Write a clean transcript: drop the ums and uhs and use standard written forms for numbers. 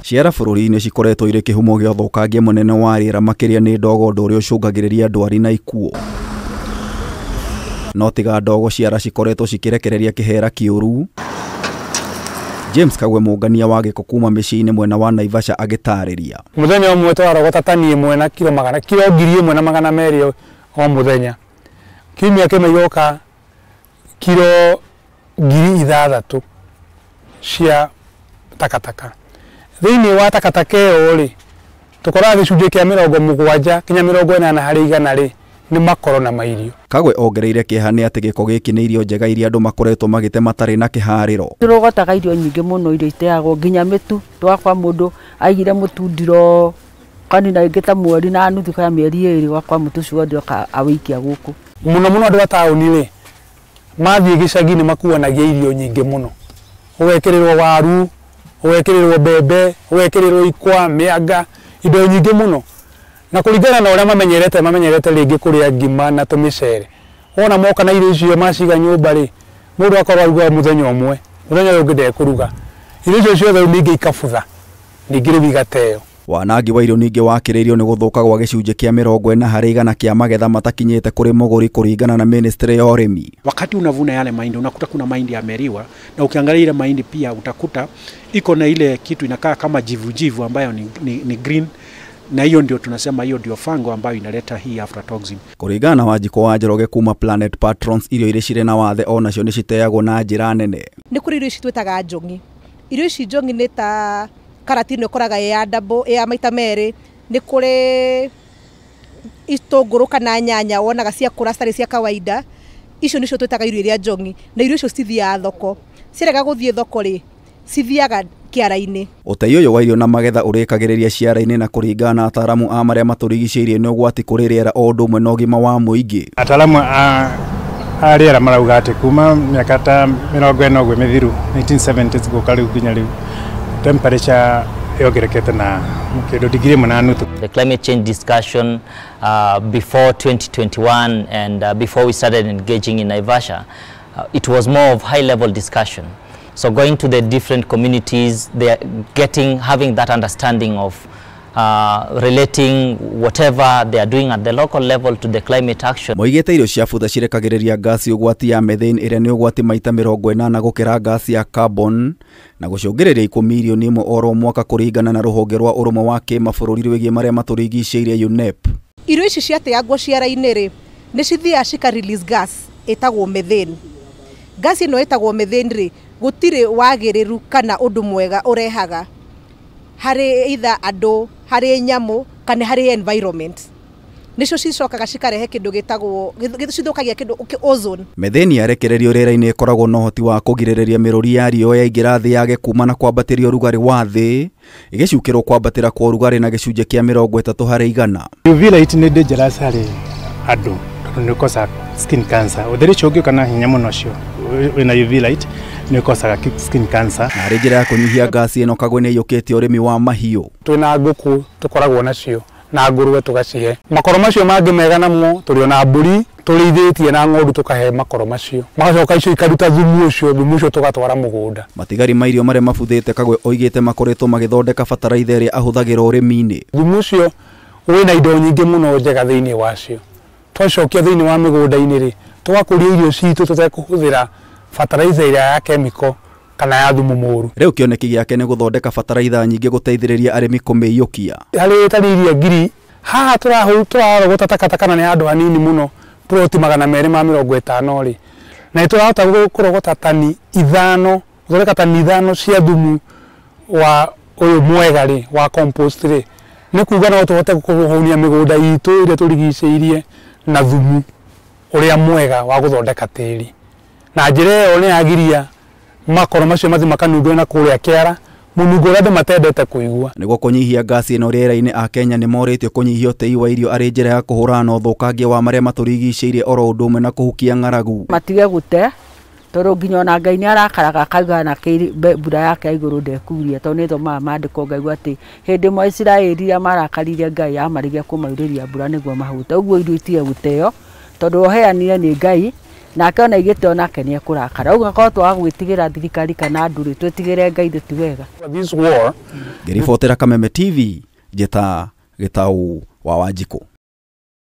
Ciara bũrũri-inĩ cikoretwo irĩ kĩhumo gĩa ũthũkangia mũnene wa rĩera makĩria nĩ ndogo ũndũ ũrĩa ũcũngagĩrĩria ndwari na ikuũ. No tiga ndogo, ciara cikoretwo cikĩrekereria kĩhera kĩũru. James Kagwe, mũngania wa gĩko kuma mĩciĩ-inĩ mwena wa Naivasha, agĩtarĩria. Mũthenya ũmwe twarogota tani ĩmwe na kilo 1,200 o mũthenya. Kiumia kĩmwe igoka kilo 6,000 cia takataka. Thĩinĩ wa takataka ĩyo rĩ, tũkoraga gĩcunjĩ kĩa 70 kinya 80 harĩ igana rĩ nĩ makoro na mairio. Kagwe ongereire kĩeha nĩ atĩ gĩko gĩkĩ nĩ irio njega iria andũ makoretwo magĩte matarĩ na kĩharĩro. Tũrogotaga irio nyingĩ mũno iria iteagwo nginya mĩtu. Twakwa mũndũ aigire mũtu ndiro kanina ingĩ ta mweri na nuthu kana mĩeri 2 gwakwa mũtu ũcio wothe awĩikia gũkũ. Mũno andũ a taũni rĩ mathiĩ gĩcagi nĩ makuanagia irio nyingĩ mũno. Ũgekĩrĩrwo waru, ũgekĩrĩrwo mbembe, ũgekĩrĩrwo ikwa, mĩanga, indo nyingĩ mũno. Na kũringana na ũrĩa mamenyerete rĩngĩ kũrĩa ngima na tũmĩcere. Wona moka na irio icio maciga nyũmba rĩ, mũndũ akorwo aruga mũthenya ũmwe, mũthenya ũngĩ ndekũruga. Irio icio ciothe ningĩ ikabutha, ningĩ rĩu igateo. Wanangi wa irio ningĩ wakĩrĩirio nĩ gũthũka gwa gĩcunjĩ kĩa 40 harĩ igana kĩa magetha matakinyĩte kũrĩ mũgũri kũringana na Ministry ya Ũrĩmi. Wakati unavuna yale mahindi unakuta kuna mahindi yameriwa, na ukiangalia ile mahindi pia utakuta iko na ile kitu inakaa kama jivu ambayo ni green, na hiyo ndio tunasema hiyo ndio fango ambayo inaleta hii aflatoxin. Kũringana na Wanjiko wa Njoroge kuma Planet Patrons, irio iria cirĩ na wathe o nacio nĩ citeagwo na njĩra nene. Nĩ kũrĩ irio ici twĩtaga njongi. Irio ici njongi nĩ ta karati nĩ ũkoraga ya double ya maita merĩ. Nĩ kũrĩ itũngũrũ kana nyanya wonaga cia kũra citarĩ cia kawaida. Icio nĩcio twĩtaga irio iria njongi. Na irio icio cithiaga thoko. Ciarega gũthiĩ thoko rĩ, cithiaga kĩara-inĩ. Ũtei ũyũ wa irio na magetha ũrĩkagĩrĩria ciara-inĩ na kũringana na ataaramu a marĩa matũrigicĩirie nĩ ũgwati kũrĩ rĩera o ũndũ ũmwe na ũgima wa mũingĩ. Ataaramu a rĩera marauga atĩ kuma mĩaka ta 40 mĩthiru 1970s gũka rĩu nginya rĩu temperature yongerekete na kĩndũ digrii 1.5. The climate change discussion before 2021 and before we started engaging in Naivasha, it was more of high-level discussion. So going to the different communities, they are having that understanding of relating whatever they are doing at the local level to the climate action. Moigĩte irio cia butha cirekagĩrĩria gasi ũgwati ya methane ĩrĩa nĩ ũgwati maita 80 gũkĩra gasi ya carbon na gũcũngĩrĩria ikuũ milioni 1 oro mwaka kũringana na rũhonge rwa ũrũmwe wa kĩmabũrũri rwĩgiĩ marĩa matũrigicĩirie UNEP. Irio ici ciateagwo ciara-inĩ rĩ nĩ cithiaga cika release gas ĩtagwo methane. Gas ĩno ĩtagwo methane rĩ gũtirĩ wagĩrĩru kana ũndũ mwega ũrehaga harĩ either andũ, harĩ nyamũ kana harĩ environment. Nĩcio cicokaga cikarehe kĩndũ gĩtagwo cithũkagia kĩndũ ozone. Methane yarekererio rĩera-inĩ ĩkoragwo na ũhoti wa kũgirĩrĩria mĩrũri ya riũa yaingĩra thĩ yage kuma na kwambatĩria ũrugarĩ wa thĩ, ĩgĩcukĩrwo kwambatĩra kwa ũrugarĩ na gĩcunjĩ kĩa 30 harĩ igana. UV light nĩ dangerous harĩ andũ tondũ nĩ cause skin cancer. Ũtheri ũcio ũngĩũka na hinya mũno ũcio wĩna UV light nĩ cause skin cancer. Na rĩ njĩra ya kũnyihia gasi ĩno Kagwe nĩ ĩiyũkĩtie ũrĩmi wa mahiũ. Twĩna ngũkũ tũkoragwo nacio na ngũrũwe tũgacihe. Makoro macio mangĩ mega namo tũrĩ ona mbũri tũrĩithĩtie na ng'ondu tũkahe makoro macio. Magacoka icio ikaruta thumu ũcio tũgatwara mũgũnda. Matigari ma irio marĩa mabuthĩte Kagwe oigĩte makoretwo magĩthondeka bataraitha ĩrĩa ahũthagĩra ũrĩmi-inĩ. Thumu ũcio wĩna indo nyingĩ mũno njega thĩinĩ wacio. Twacokia thĩinĩ wa mĩgũnda-inĩ rĩ, tũgakũria irio citũ tũtekũhũthĩra bataraitha ĩrĩa ya chemical kana ya thumu mũru. Rĩu kĩoneki gĩake nĩ gũthondeka bataraitha nyingĩ gũteithĩrĩria arĩmi kũmĩiyũkia. Harĩ tani iria ngiri haha tũrarogota takataka na nĩ handũ hanini mũno ploti 250 rĩ, na nĩtũrahota kũrogota tani 5, gũthondeka tani 5 cia thumu wa ũyũ mwega rĩ wa compost rĩ, nĩ kuuga no tũhote kũhũnia mĩgũnda itũ ĩrĩa tũrigicĩirie na thumu ũrĩa mwega wa gũthondeka tĩri. Na njĩra ĩyo nĩ yagiria makoro macio mathi makanungo na kũrĩa kĩara mũnungo ũrĩa andũ matendete kũigua. Nĩguo kũnyihia gasi ĩno rĩera-inĩ a Kenya nĩ morĩtio kũnyihia ũtei wa irio arĩ njĩra ya kũhũrana na ũthũkangia wa marĩa matũrigicĩirie oro ũndũ ũmwe na kũhukia ng'aragu. Matige gũte tondũ nginya ona Ngai nĩ arakaraga akauga na mbura yake igũrũ ndekuria tondũ nĩ thomaga maandĩko ngaigua atĩ hĩndĩ ĩmwe Isiraeli marakaririe Ngai amarigia kũmaurĩria mbura nĩguo mahũte. Ũguo irio itige gũteo tondũ oheanire nĩ Ngai nake ona igite onake ni ekurakara uga ko twa gwitigira thirikari kana nduri twetigire Ngai ti wega. This war ngiribotera Kameme TV njeta Gitau wa Wanjikũ.